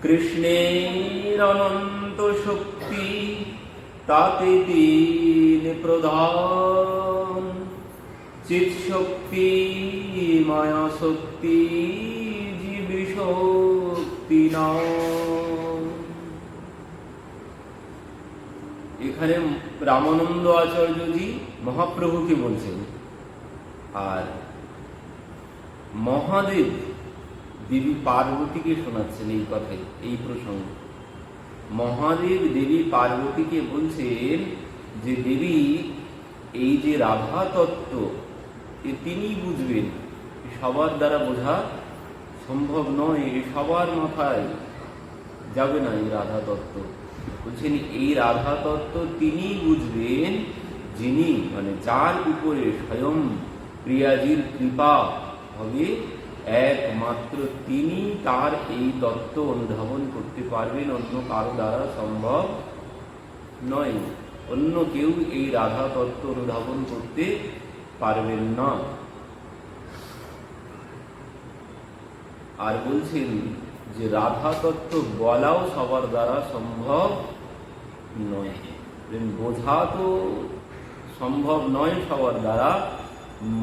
কৃষ্ণের অনন্ত শক্তি তাতে তিন প্রধান, চিৎ শক্তি, মায়া শক্তি, জীব শক্তি নাম। এখানে রামানন্দ আচার্যজি মহাপ্রভুকে বলছেন, আর মহাদেব দেবী পার্বতীকে শোনাচ্ছেন এই কথাই, এই প্রসঙ্গ। মহাদেব দেবী পার্বতীকে বলছেন যে দেবী এই যে রাধা তত্ত্ব তিনি বুঝবেন, সবার দ্বারা বোঝা সম্ভব নয়, সবার মাথায় যাবে না এই রাধা তত্ত্ব। বলছেন এই রাধা তত্ত্ব তিনি বুঝবেন যিনি, মানে যার উপরে স্বয়ং প্রিয়াজির কৃপা হবে, একমাত্র তিনি তার এই তত্ত্ব অনুধাবন করতে পারবেন, অন্য কারো দ্বারা সম্ভব নয়। অন্য কেউ এই রাধা তত্ত্ব অনুধাবন করতে পারবেন না। আর বলছেন যে রাধা তত্ত্ব বলাও সবার দ্বারা সম্ভব নয়, বোঝা তো সম্ভব নয় সবার দ্বারা।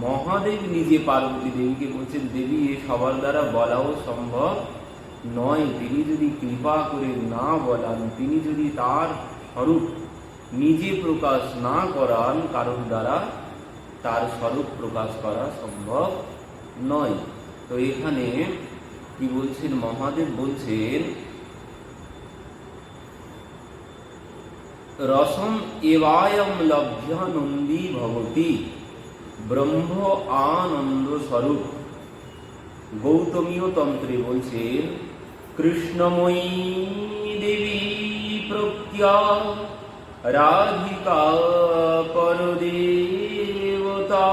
মহাদেব নিজে পার্বতী দেবীকে বলছেন, দেবী এ সবার দ্বারা বলাও সম্ভব নয়। তিনি যদি কৃপা করে না বলান, তিনি যদি তার স্বরূপ নিজে প্রকাশ না করান, কারণ দ্বারা তার স্বরূপ প্রকাশ করা সম্ভব নয়। তো এখানে কি বলছেন মহাদেব? বলছেন রসম এবায়ম লভ্যানন্দী ভবতি ব্রহ্ম আনন্দ স্বরূপ। গৌতমীয় তন্ত্রে বলছেন কৃষ্ণময়ী দেবী প্রত্যা রাধিকা পরদেবতা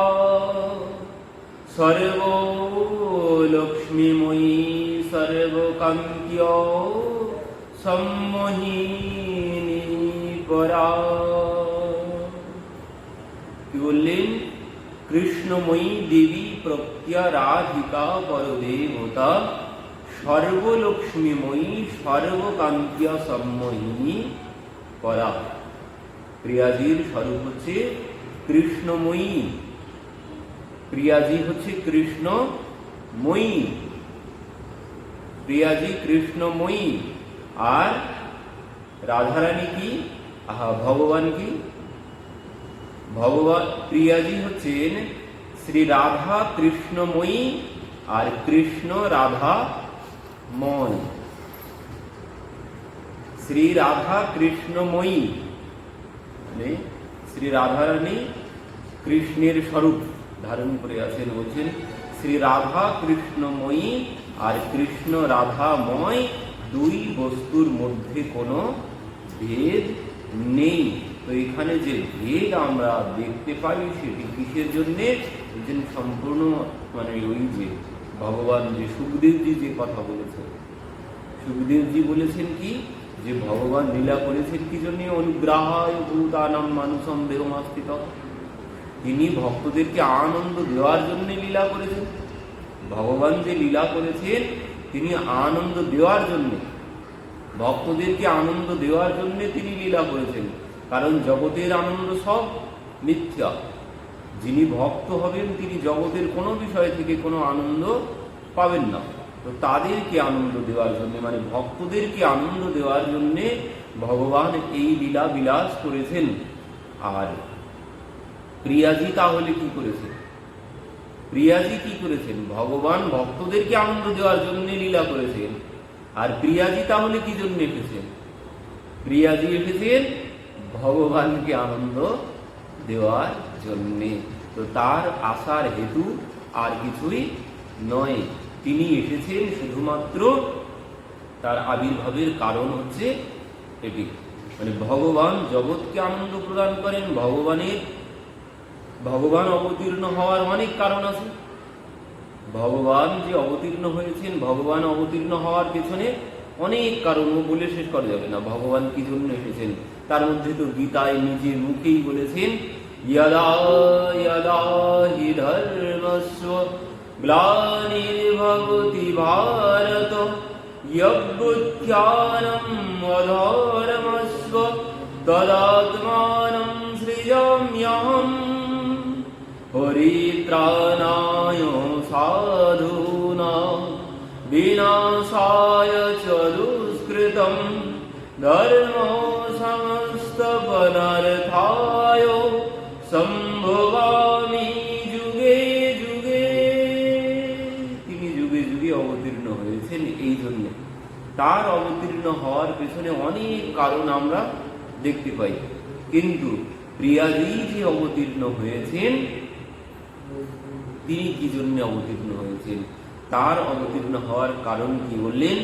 সর্বলক্ষ্মীময়ী সর্বকান্ত্য সম্মোহিনী পরা। কি বললেন? কৃষ্ণময়ী দেবী প্রত্যা রাধিকা পরদেবতা সর্বলক্ষ্মীময়ী সর্বকান্ত্য সম্মোহিনী পরা। প্রিয়াজির স্বরূপ হচ্ছে কৃষ্ণময়ী, প্রিয়াজি হচ্ছে কৃষ্ণময়ী, প্রিয়াজি কৃষ্ণময়ী। আর রাধারানী কি? ভগবান কি? ভগবান প্রিয়াজি হচ্ছেন শ্রী রাধা কৃষ্ণময়ী, আর কৃষ্ণ রাধাময়। শ্রী রাধা কৃষ্ণময়ী মানে শ্রী রাধারানী কৃষ্ণের স্বরূপ ধারণ করে আছেন। বলছেন শ্রী রাধা কৃষ্ণময়ী আর কৃষ্ণ রাধাময়, দুই বস্তুর মধ্যে কোনো ভেদ নেই। তো এখানে যে ভেদ আমরা দেখতে পাই সেটি কিসের জন্যে? সম্পূর্ণ মানে ওই যে ভগবান যে সুখদেবজি যে কথা বলেছেন, সুখদেবজি বলেছেন কি যে ভগবান লীলা করেছেন কি জন্যে? অনুগ্রাহায় ভূতানাম মানুষম দেহমাস্তিত। তিনি ভক্তদেরকে আনন্দ দেওয়ার জন্য লীলা করেছেন। ভগবান যে লীলা করেছেন তিনি আনন্দ দেওয়ার জন্যে, ভক্তদেরকে আনন্দ দেওয়ার জন্য তিনি লীলা করেছেন। কারণ জগতের আনন্দ সব মিথ্যা। যিনি ভক্ত হবেন তিনি জগতের কোনো বিষয় থেকে কোনো আনন্দ পাবেন না। তো তাদেরকে আনন্দ দেওয়ার জন্য, মানে ভক্তদেরকে আনন্দ দেওয়ার জন্য ভগবান এই লীলা বিলাস করেছেন। আর প্রিয়াজি তাহলে কি করেছেন? প্রিয়াজি কি করেছেন? ভগবান ভক্তদেরকে আনন্দ দেওয়ার জন্য লীলা করেছেন। আর প্রিয়াজি তাহলে কি জন্য এসেছেন? প্রিয়াজি এসেছেন ভগবানকে আনন্দ দেওয়ার জন্যে। তো তার আসার হেতু আর কিছুই নয়। তিনি এসেছেন শুধুমাত্র, তার আবির্ভাবের কারণ হচ্ছে এটি, মানে ভগবান জগৎকে আনন্দ প্রদান করেন। ভগবান অবতীর্ণ হওয়ার অনেক কারণ আছে। ভগবান যে অবতীর্ণ হয়েছেন, ভগবান অবতীর্ণ হওয়ার পেছনে অনেক কারণ বলে শেষ করা যাবে না। ভগবান কি জন্য এসেছেন তার মধ্যে তো গীতায় নিজের মুখেই বলেছেন, यदा यदा हि धर्मस्य ग्लानिर्भवति भारत यद्बुद्ध्यानम् अधर्मस्व तदात्मानं सृजाम्यहम् परित्राणाय साधूनां विनाशाय च दुष्कृतं धर्म समस्तपनर्थाय সম্ভবামি যুগে যুগে। তিনি যুগে যুগে অবতীর্ণ হয়েছেন এই জন্য। তার অবতীর্ণ হওয়ার পেছনে অনেক কারণ আমরা দেখতে পাই, কিন্তু প্রিয়াজি যে অবতীর্ণ হয়েছেন তিনি কি জন্য অবতীর্ণ হয়েছেন, তার অবতীর্ণ হওয়ার কারণ কি বললেন?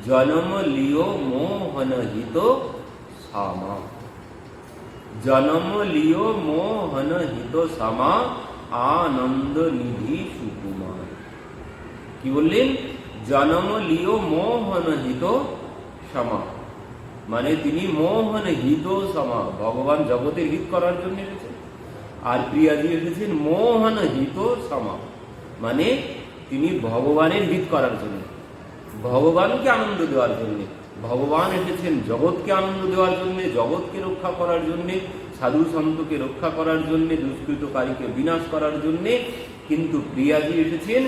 জন্ম লিও মোহনহিত সামা। জন্ম লিও মোহনহিত সামা আনন্দ নিধি সুকুমার। কি বললেন? জন্ম লিও মোহনহিত সামা, মানে তিনি মোহনহিত সামা, ভগবান জগতের হিত করার জন্য এসেছেন। আর প্রিয়াজি এসেছেন মোহনহিত সামা, মানে তিনি ভগবানের হিত করার জন্য, ভগবানকে আনন্দ দেওয়ার জন্য। ভগবান এসেছেন জগৎকে আনন্দ দেওয়ার জন্য, জগৎকে রক্ষা করার জন্য, সাধু সন্তকে রক্ষা করার জন্য, দুষ্কৃতকারীকে বিনাশ করার জন্য। কিন্তু প্রিয়াজি এসেছেন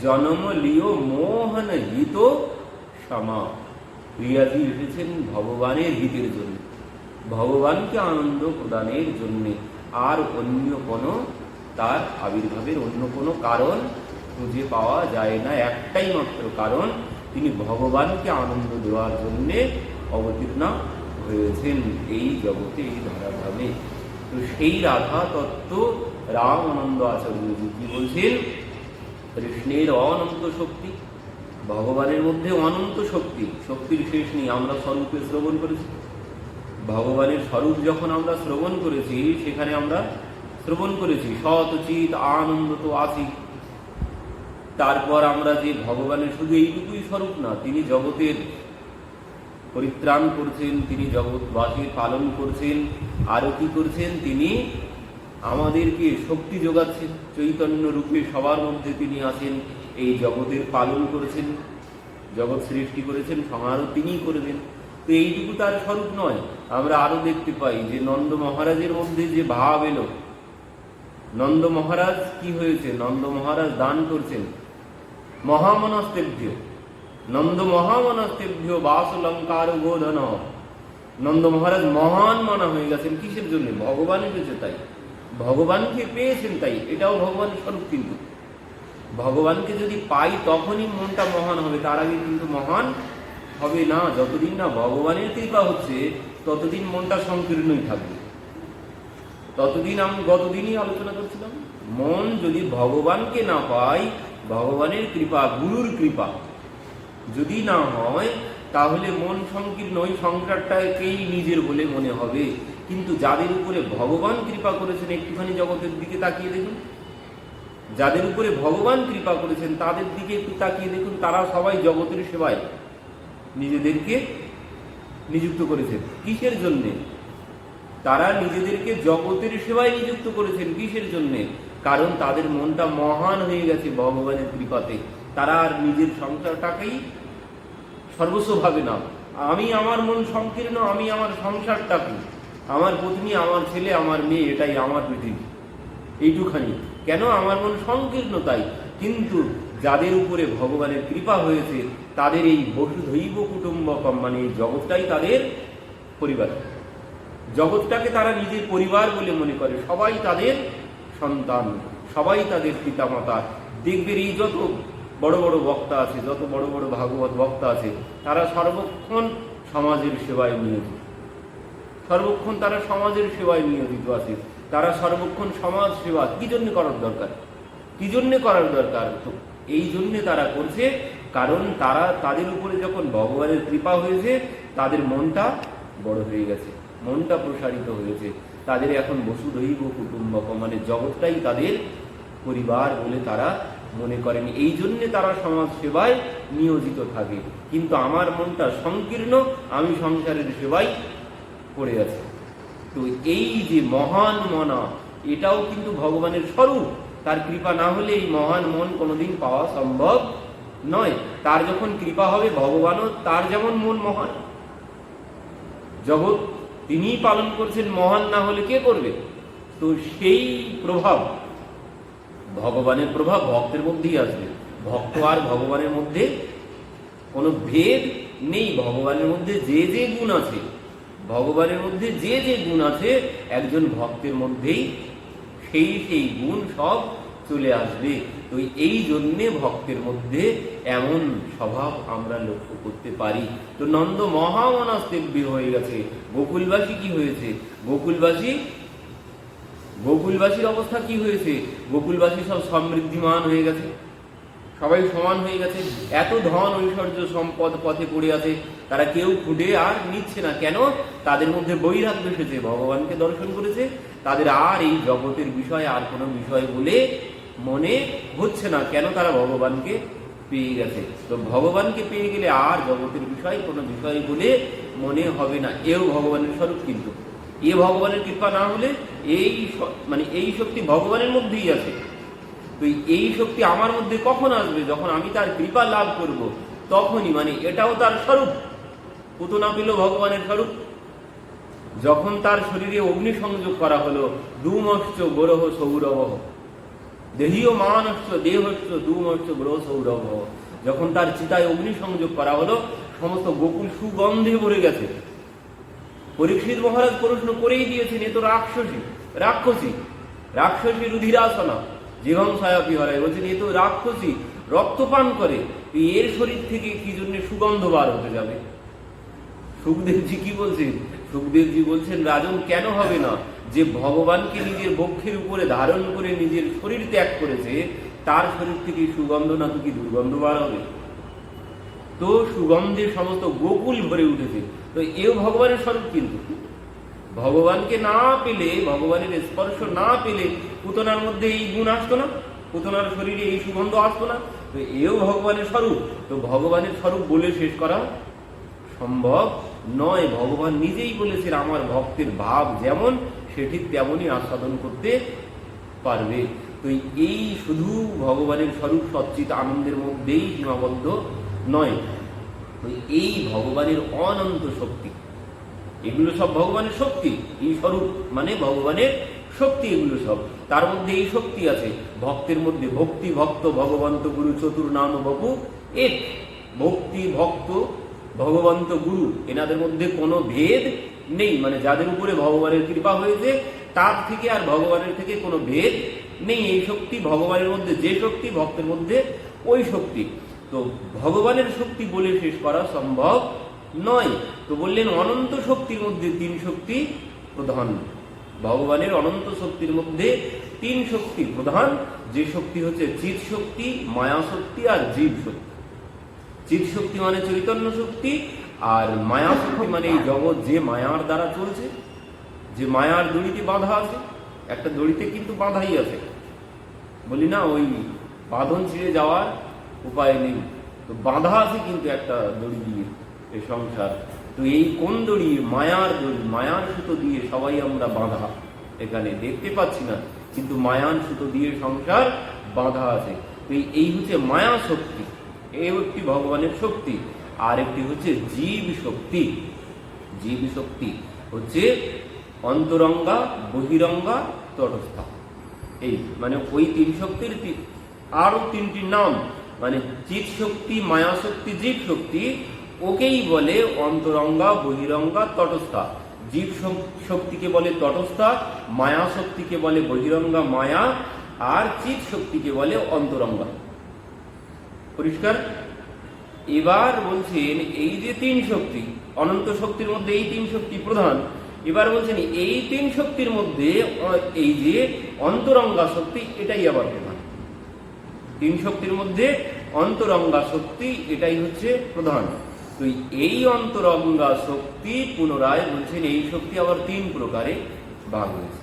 জন্ম লিও মোহন হিত সমা। প্রিয়াজি এসেছেন ভগবানের হিতের জন্য, ভগবানকে আনন্দ প্রদানের জন্য। আর অন্য কোনো তার আবির্ভাবের অন্য কোনো কারণ খুঁজে পাওয়া যায় না। একটাই মাত্র কারণ, তিনি ভগবানকে আনন্দ দেওয়ার জন্য অবতীর্ণ হয়েছেন এই জগতে, এই ধরাধামে। তো সেই রাধা তত্ত্ব রাম আনন্দ আচার্যজি কি বলছেন? কৃষ্ণের অনন্ত শক্তি, ভগবানের মধ্যে অনন্ত শক্তি, শক্তির শেষ নেই। আমরা স্বরূপে শ্রবণ করেছি, ভগবানের স্বরূপ যখন আমরা শ্রবণ করেছি, সেখানে আমরা শ্রবণ করেছি সৎ চিত আনন্দ তো আছি। তারপর আমরা যে ভগবানের শুধু এইটুকুই স্বরূপ না, তিনি জগতের পরিত্রাণ করছেন, তিনি জগৎবাসীর পালন করছেন, আরও কি করছেন? তিনি আমাদেরকে শক্তি যোগাচ্ছেন, চৈতন্য রূপে সবার মধ্যে তিনি আছেন, এই জগতের পালন করেছেন, জগৎ সৃষ্টি করেছেন, সংহারও তিনিই করবেন। তো এইটুকু তার স্বরূপ নয়, আমরা আরো দেখতে পাই যে নন্দ মহারাজের মধ্যে যে ভাব এলো, নন্দ মহারাজ কি হয়েছে? নন্দ মহারাজ দান করছেন মহামনস্তেভ্য, নন্দ মহামনস্তেভ্য বাসলঙ্কার গোধন। নন্দ মহারাজ মহান মনা হয়ে গেছেন, কিসের জন্য? ভগবান এসেছে তাই, ভগবানকে পেয়েছেন তাই। এটাও ভগবানের স্বরূপ। কিন্তু ভগবানকে যদি পাই তখনই মনটা মহান হবে, তার আগে কিন্তু মহান হবে না। যতদিন না ভগবানের কৃপা হচ্ছে ততদিন মনটা সংকীর্ণই থাকবে। ততদিন আমি গতদিনই আলোচনা করছিলাম, মন যদি ভগবানকে না পাই, ভগবানের কৃপা, গুরুর কৃপা যদি না হয়, তাহলে মন সংকীর্ণ, ওই সংসারটাকেই নিজের বলে মনে হবে। কিন্তু যাদের উপরে ভগবান কৃপা করেছেন, একটুখানি জগতের দিকে তাকিয়ে দেখুন, যাদের উপরে ভগবান কৃপা করেছেন তাদের দিকে একটু তাকিয়ে দেখুন, তারা সবাই জগতের সেবায় নিজেদেরকে নিযুক্ত করেছেন। কিসের জন্যে? তারা নিজেদেরকে জগতের সেবায় নিযুক্ত করেছেন। কিসের জন্যে? কারণ তাদের মনটা মহান হয়ে গেছে ভগবানের কৃপাতে। তারা আর নিজের সংসারটাকেই সর্বস্ব ভাবে না। আমি আমার মন সংকীর্ণ, আমি আমার সংসারটাকে, আমার পত্নী, আমার ছেলে, আমার মেয়ে, এটাই আমার পৃথিবী, এইটুখানি। কেন? আমার মন সংকীর্ণ তাই। কিন্তু যাদের উপরে ভগবানের কৃপা হয়েছে তাদের এই বসুধৈব কুটুম্বকম, মানে এই জগৎটাই তাদের পরিবার, জগৎটাকে তারা নিজের পরিবার বলে মনে করে। সবাই তাদের সন্তান, সবাই তাদের পিতামাতা। দেখবেন এই যত বড় বড় বক্তা আছে, যত বড় বড় ভাগবত বক্তা আছে, তারা সর্বক্ষণ সমাজের সেবায় নিয়োজিত, সর্বক্ষণ তারা সমাজের সেবায় নিয়োজিত আছে। তারা সর্বক্ষণ সমাজ সেবা কি জন্য করার দরকার? কি জন্য করার দরকার? তো এই জন্যে তারা করছে, কারণ তারা, তাদের উপরে যখন ভগবানের কৃপা হয়েছে, তাদের মনটা বড় হয়ে গেছে, মনটা প্রসারিত হয়েছে। তাদের এখন বসুধৈব কুটুম্বকম, মানে জগৎটাই তাদের পরিবার বলে তারা মনে করেন। এই জন্যে তারা সমাজ সেবায় নিয়োজিত থাকে। কিন্তু আমার মনটা সংকীর্ণ, আমি সংসারের সেবায় পড়ে আছি। তো এই যে মহান মনা, এটাও কিন্তু ভগবানের স্বরূপ। তার কৃপা না হলে এই মহান মন কোনোদিন পাওয়া সম্ভব নয়। তার যখন কৃপা হবে, ভগবানও তার যেমন মন মহান, জগৎ তিনিই পালন করছেন, মহান না হলে কে করবে? তো সেই প্রভাব, ভগবানের প্রভাব ভক্তের মধ্যেই আসবে। ভক্ত আর ভগবানের মধ্যে কোনো ভেদ নেই। ভগবানের মধ্যে যে যে গুণ আছে, ভগবানের মধ্যে যে যে গুণ আছে, একজন ভক্তের মধ্যেই সেই সেই গুণ সব চলে আসবে। তো এই জন্যে ভক্তের মধ্যে এমন স্বভাব আমরা লক্ষ্য করতে পারি। তো নন্দ মহামনস্তেব্য হয়ে গেছে। গোকুলবাসী কি হয়েছে? গোকুলবাসীর অবস্থা কি হয়েছে? গোকুলবাসী সব সমৃদ্ধিমান হয়ে গেছে, সবাই সমান হয়ে গেছে। এত ধন ঐশ্বর্য সম্পদ পথে পড়ে আছে, তারা কেউ খুঁটে আর নিচ্ছে না। কেন? তাদের মধ্যে বৈরাগ্য এসেছে, ভগবানকে দর্শন করেছে। তাদের আর এই জগতের বিষয় আর কোনো বিষয় বলে মনে হচ্ছে না। কেন? তারা ভগবানকে পেয়ে গেছে। তো ভগবানকে পেয়ে গেলে আর জগতের বিষয় কোনো বিষয় বলে মনে হবে না। এও ভগবানের স্বরূপ। কিন্তু এ ভগবানের কৃপা না হলে এই শক্তি ভগবানের মধ্যেই আছে। তো এই শক্তি আমার মধ্যে কখন আসবে? যখন আমি তার কৃপা লাভ করব, তখনই। এটাও তার স্বরূপ। পুতনা পেল ভগবানের স্বরূপ। যখন তার শরীরে অগ্নি সংযোগ করা হলো, ধূমশ্চ গ্রহ সৌরভ দেহীয় মানশ্চ দেহশ্চ ধূমশ্চ গ্রহ সৌরভ, যখন তার চিতায় অগ্নি সংযোগ করা হলো, সমস্ত গোকুল সুগন্ধে ভরে গেছে। পরীক্ষিত মহারাজ প্রশ্ন করেই দিয়েছেন, এ তো রাক্ষসী রুধিরাসনা জীবন ছায়াপি হরায়। বলছেন এ তো রাক্ষসী, রক্তপান করে, এর শরীর থেকে কি জন্য সুগন্ধ বার হতে যাবে? সুখদেবজি কি বলছেন? সুখদেবজি বলছেন, রাজন কেন হবে না? যে ভগবানকে নিজের বক্ষের উপরে ধারণ করে নিজের শরীর ত্যাগ করেছে, তার শরীর থেকে সুগন্ধ না তো কি দুর্গন্ধ বার হবে? তো সুগন্ধে সমস্ত গোকুল ভরে উঠেছে। তো এও ভগবানের স্বরূপ। কিন্তু ভগবানকে না পেলে, ভগবানের স্পর্শ না পেলে পুতনার মধ্যে এই গুণ আসতো না, পুতনার শরীরে এই সুগন্ধ আসতো না। তো এও ভগবানের স্বরূপ। তো ভগবানের স্বরূপ বলে শেষ করা সম্ভব নয়। ভগবান নিজেই বলেছেন, আমার ভক্তের ভাব যেমন সে ঠিক তেমনই আস্বাদন করতে পারবে। তো এই শুধু ভগবানের স্বরূপ সচ্চিত আনন্দের মধ্যেই সীমাবদ্ধ নয়। তো এই ভগবানের অনন্ত শক্তি, এগুলো সব ভগবানের শক্তি। এই স্বরূপ ভগবানের শক্তি, এগুলো সব তার মধ্যে এই শক্তি আছে। ভক্তের মধ্যে ভক্তি, ভক্ত, ভগবন্ত, গুরু চতুর্নাম বপু এক। ভক্তি, ভক্ত, ভগবন্ত, গুরু, এনাদের মধ্যে কোনো ভেদ নেই। যাদের উপরে ভগবানের কৃপা হয়েছে, তার থেকে আর ভগবানের থেকে কোনো ভেদ নেই। এই শক্তি ভগবানের মধ্যে যে শক্তি, ভক্তের মধ্যে ওই শক্তি। তো ভগবানের শক্তি বলে শেষ করা সম্ভব নয়। তো বললেন অনন্ত শক্তির মধ্যে তিন শক্তি প্রধান। ভগবানের অনন্ত শক্তির মধ্যে তিন শক্তি প্রধান। যে শক্তি হচ্ছে চিৎ শক্তি, মায়া শক্তি আর জীব শক্তি। চিৎ শক্তি চৈতন্য শক্তি, আর মায়া শক্তি এই জগৎ যে মায়ার দ্বারা চলছে, যে মায়ার দড়িতে বাঁধা আছে। একটা দড়িতে কিন্তু বাঁধাই আছে, বলি না, ওই বাঁধন ছিঁড়ে যাওয়ার উপায় নেই। তো বাঁধা আছে কিন্তু একটা দড়ি দিয়ে এই সংসার। তো এই কোন দড়ি? মায়ার দড়ি। মায়ার সুতো দিয়ে সবাই আমরা বাঁধা, এখানে দেখতে পাচ্ছি না, কিন্তু মায়ার সুতো দিয়ে সংসার বাঁধা আছে। তো এই হচ্ছে মায়া শক্তি, এই একটি ভগবানের শক্তি। আর একটি হচ্ছে জীব শক্তি। জীব শক্তি হচ্ছে অন্তরঙ্গা, বহিরঙ্গা, তটস্থা। এই ওই তিন শক্তির আরো তিনটি নাম। চিৎ শক্তি, মায়া শক্তি, জীব শক্তি, ওকেই বলে অন্তরঙ্গা, বহিরঙ্গা, তটস্থা। জীব শক্তিকে বলে তটস্থা, মায়া শক্তিকে বলে বহিরঙ্গা মায়া, আর চিৎ শক্তিকে বলে অন্তরঙ্গা। পরিষ্কার? এবার বলছেন এই যে তিন শক্তি, অনন্ত শক্তির মধ্যে এই তিন শক্তি প্রধান। এবার বলছেন এই তিন শক্তির মধ্যে এই যে অন্তরঙ্গা শক্তি, এটাই আবার প্রধান। তিন শক্তির মধ্যে অন্তরঙ্গা শক্তি, এটাই হচ্ছে প্রধান। তো এই অন্তরঙ্গা শক্তি পুনরায় বলছেন এই শক্তি আবার তিন প্রকারে ভাগ হয়েছে।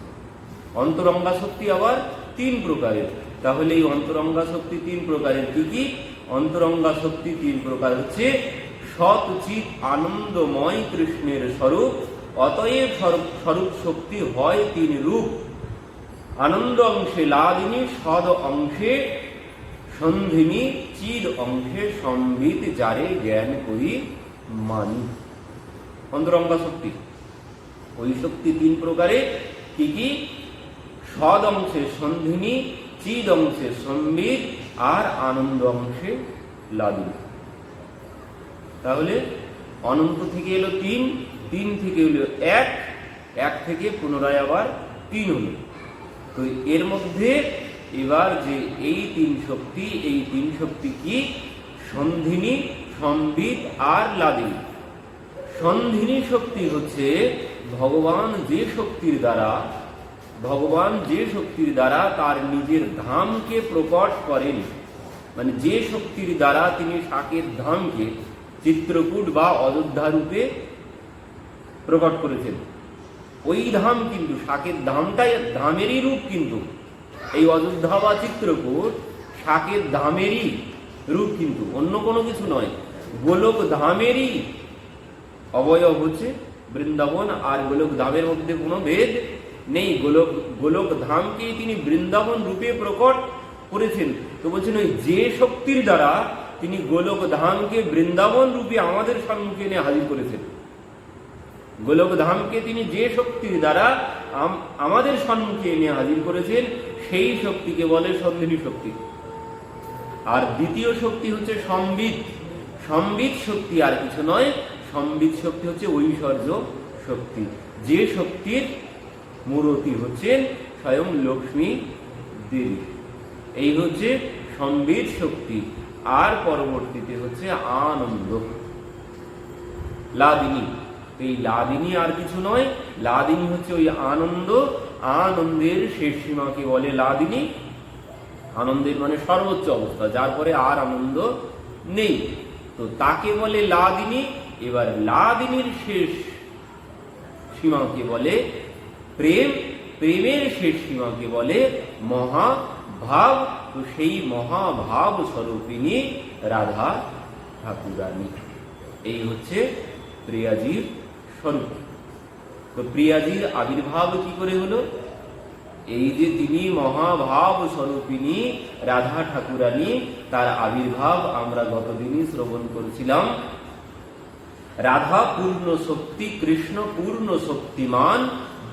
অন্তরঙ্গা শক্তি আবার তিন প্রকারের। তাহলে এই অন্তরঙ্গা শক্তি তিন প্রকারের কি কি? অন্তরঙ্গা শক্তি তিন প্রকার হচ্ছে সৎ চিৎ আনন্দময় কৃষ্ণের স্বরূপ, অতএব স্বরূপ শক্তি হয় তিন রূপ। আনন্দ অংশে লাদিনী, সদ অংশে সন্ধিনী চিদ অংশে সম্বিত যারে জ্ঞান করি মানি। অন্তরঙ্গা শক্তি, ওই শক্তি তিন প্রকারে। কি কি? সদ অংশে সন্ধিনী, চিদ অংশে সম্বিত, আর আনন্দ অংশে লাদিনী। তাহলে অনন্ত থেকে এলো তিন, তিন থেকে এলো এক, এক থেকে পুনরায় আবার তিন হলো। তো এর মধ্যে এবার যে এই তিন শক্তি, এই তিন শক্তি কি? সন্ধিনী, সম্বিত আর লাদিনী। সন্ধিনী শক্তি হচ্ছে ভগবান যে শক্তির দ্বারা তার নিজের ধামকে প্রকট করেন, মানে যে শক্তির দ্বারা তিনি সাকেত ধামকে চিত্রকূট বা অযোধ্যা রূপে প্রকট করেছেন। ওই ধাম কিন্তু সাকেত ধামটাই ধামেরই রূপ, কিন্তু এই অযোধ্যা বা চিত্রকূট সাকেত ধামেরই রূপ, কিন্তু অন্য কোনো কিছু নয়। গোলক ধামেরই অবয়ব হচ্ছে বৃন্দাবন, আর গোলক ধামের মধ্যে কোনো ভেদ নেই। গোলক ধামকে তিনি বৃন্দাবন রূপে প্রকট করেছেন। তো বলছেন ওই যে শক্তির দ্বারা তিনি গোলক ধামকে বৃন্দাবন রূপে আমাদের সম্মুখে এনে হাজির করেছেন, গোলক ধামকে তিনি যে শক্তির দ্বারা আমাদের সম্মুখে এনে হাজির করেছেন, সেই শক্তিকে বলে সন্ধিনী শক্তি। আর দ্বিতীয় শক্তি হচ্ছে সম্বিত। সম্বিত শক্তি আর কিছু নয়, সম্বিত শক্তি হচ্ছে ঐশ্বর্য শক্তি, যে শক্তির মূরতি হচ্ছেন স্বয়ং লক্ষ্মী দেবী। এই হচ্ছে সম্বিত শক্তি। আর পরবর্তীতে হচ্ছে আনন্দ, লাদিনী। এই লাদিনী আর কিছু নয়, লাদিনী হচ্ছে ওই আনন্দ। আনন্দের শেষ সীমাকে বলে লাদিনী। আনন্দের মানে সর্বোচ্চ অবস্থা, যার পরে আর আনন্দ নেই, তো তাকে বলে লাদিনী। এবার লাদিনীর শেষ সীমাকে বলে প্রেম, প্রেমের শেষ সীমাকে বলে মহাভাব। তো সেই মহাভাব স্বরূপিনী রাধা ঠাকুরানী। এই হচ্ছে প্রিয়াজির স্বরূপ। তো প্রিয়াজির আবির্ভাব কি করে হলো? এই যে তিনি মহাভাব স্বরূপিনী রাধা ঠাকুরানী, তার আবির্ভাব আমরা গতদিনই শ্রবণ করেছিলাম। রাধা পূর্ণ শক্তি, কৃষ্ণ পূর্ণ শক্তিমান,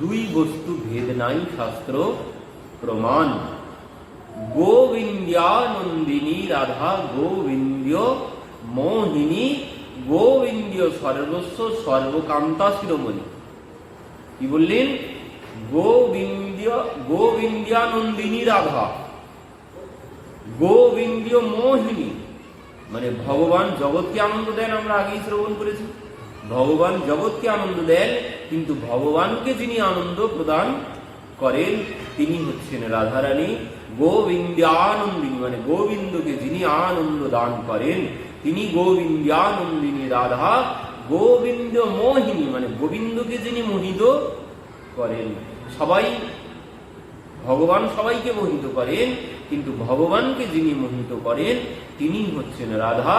দুই বস্তু ভেদ নাই শাস্ত্র প্রমাণ। গোবিন্দ্যানন্দিনী রাধা গোবিন্দ্য মোহিনী, গোবিন্দ্য সর্বস্ব সর্বকান্তা শিরোমণি। কি বললেন? গোবিন্দ্যানন্দিনী রাধা, গোবিন্দ মোহিনী, মানে ভগবান জগৎকে আনন্দ দেন। আমরা আগেই শ্রবণ করেছি, ভগবান জগৎকে আনন্দ দেন, কিন্তু ভগবানকে যিনি আনন্দ প্রদান করেন তিনি হচ্ছেন রাধারানী। গোবিন্দানন্দিনী মানে গোবিন্দকে যিনি আনন্দ দান করেন তিনি গোবিন্দানন্দিনী রাধা। গোবিন্দ মোহিনী মানে গোবিন্দকে যিনি মোহিত করেন। ভগবান সবাইকে মোহিত করেন, কিন্তু ভগবানকে যিনি মোহিত করেন তিনি হচ্ছেন রাধা।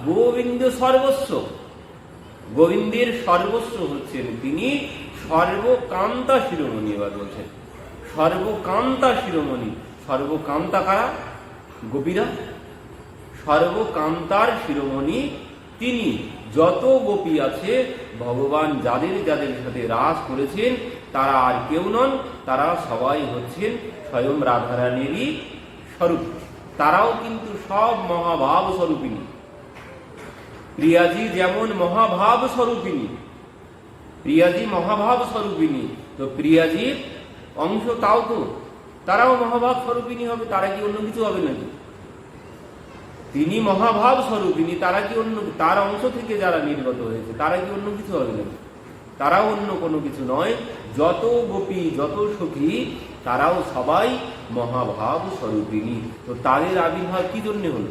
গোবিন্দ সর্বস্ব, গোবিন্দের সর্বস্ব হচ্ছেন তিনি। সর্বকান্তা শিরোমণি। এবার বলছেন সর্বকান্তা শিরোমণি। সর্বকান্তা কারা? গোপীরা। সর্বকান্তার শিরোমণি তিনি। যত গোপী আছে ভগবান যাদের যাদের সাথে রাস করেছেন তারা আর কেউ নন, তারা সবাই হচ্ছেন স্বয়ং রাধারানীরই স্বরূপ। তারাও কিন্তু সব মহাভাব স্বরূপিনী। প্রিয়াজি যেমন মহাভাব স্বরূপিনী, প্রিয়াজি মহাভাব স্বরূপিনী, তো প্রিয়াজির অংশ তাও তো তারাও মহাভাব স্বরূপিনী হবে। তারা কি অন্য কিছু হবে নাকি? তিনি মহাভাব স্বরূপিনী, তারা কি অন্য, তার অংশ থেকে যারা নির্গত হয়েছে তারা কি অন্য কিছু হবে নাকি? তারাও অন্য কোনো কিছু নয়। যত গোপী যত সখী তারাও সবাই মহাভাব স্বরূপিনী। তো তাদের আবির্ভাব কি জন্যে হলো?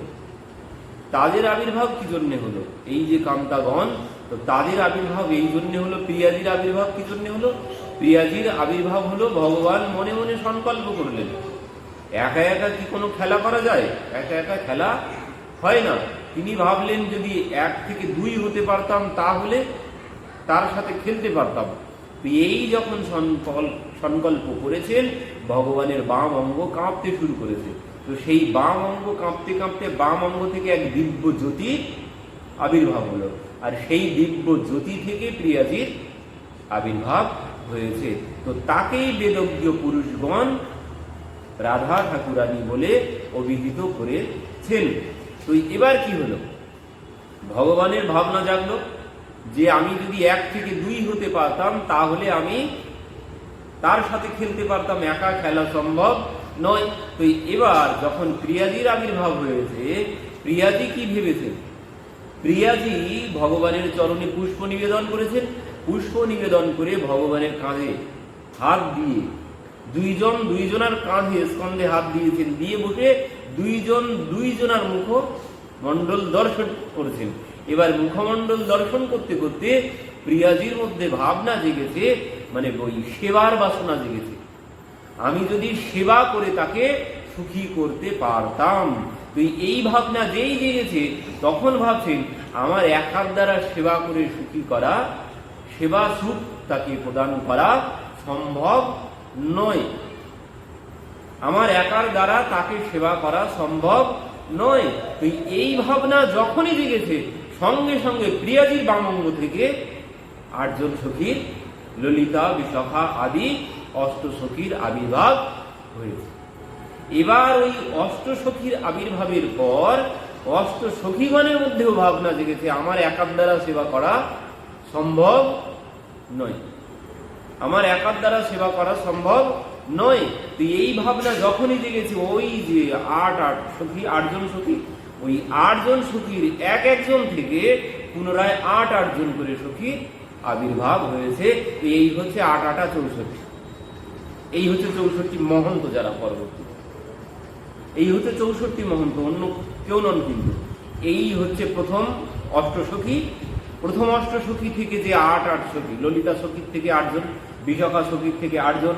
তাদের আবির্ভাব কি জন্যে হলো? এই যে কান্তাগণ, তো তাদের আবির্ভাব এই জন্যে হলো। প্রিয়াজির আবির্ভাব কি জন্যে হলো? প্রিয়াজির আবির্ভাব হলো ভগবান মনে মনে সংকল্প করলেন। একা একা কি কোনো খেলা করা যায়? একা একা খেলা হয় না। তিনি ভাবলেন যদি 1 থেকে 2 হতে পারতাম তাহলে তার সাথে খেলতে পারতাম। এই যখন সংকল্প করেছেন ভগবানের বাম অঙ্গ কাঁপতে শুরু করেছে। তো তো সেই বাম অঙ্গ কাঁপতে কাঁপতে বাম অঙ্গ থেকে এক দিব্য জ্যোতি আবির্ভাব হলো, আর সেই দিব্য জ্যোতি থেকে প্রিয়াজির আবির্ভাব হয়েছে। তো তাকেই বেদজ্ঞ পুরুষগণ রাধা ঠাকুরানী বলে অভিহিত করেছেন। তো এবার কি হলো, ভগবানের ভাবনা জাগলো যে আমি যদি 1 থেকে 2 হতে পারতাম তাহলে আমি তার সাথে খেলতে পারতাম, একা খেলা সম্ভব নয়। তো এবার যখন প্রিয়াজির আবির্ভাব হয়েছে, প্রিয়াজি কি ভেবেছেন? প্রিয়াজি ভগবানের চরণে পুষ্প নিবেদন করেছেন, পুষ্প নিবেদন করে ভগবানের কাঁধে হাত দিয়ে দুইজনার কাঁধে স্কন্ধে হাত দিয়েছেন, দিয়ে বসে দুইজনার মুখমণ্ডল দর্শন করেছেন। এবার মুখমণ্ডল দর্শন করতে করতে প্রিয়াজির মধ্যে ভাবনা জেগেছে, মানে ওই সেবার বাসনা জেগেছে, আমি যদি সেবা করে তাকে সুখী করতে পারতাম। তো এই ভাবনা যেই জেগেছে তখন ভাবছেন আমার একার দ্বারা সেবা করে সুখী করা, সেবা সুখ তাকে প্রদান করা সম্ভব নয়, আমার একার দ্বারা তাকে সেবা করা সম্ভব নয়। তো এই ভাবনা যখনই জেগেছে সঙ্গে সঙ্গে প্রিয়াজির বামঙ্গ থেকে 8 জন সখীর, ললিতা, বিশাখা আদি অষ্টসখীর আবির্ভাব হয়েছে। এবার ওই অষ্টসখীর আবির্ভাবের পর অষ্টসখীগণের মধ্যেও ভাবনা জেগেছে আমার একার দ্বারা সেবা করা সম্ভব নয়, আমার একার দ্বারা সেবা করা সম্ভব নয়। তো এই ভাবনা যখনই জেগেছে, ওই যে 8 জন সখী, ওই 8 জন সখীর একজন থেকে পুনরায় 8 জন করে সখীর আবির্ভাব হয়েছে। এই হচ্ছে 8 8 64, এই হচ্ছে 64 মহন্ত যারা পরবর্তী, এই হচ্ছে 64 মহন্ত, অন্য কেউ নন। কিন্তু এই হচ্ছে প্রথম অষ্টসখী। প্রথম অষ্টসখী থেকে যে 8 সখী, ললিতা সখীর থেকে 8 জন, বিশাখা সখীর থেকে 8 জন,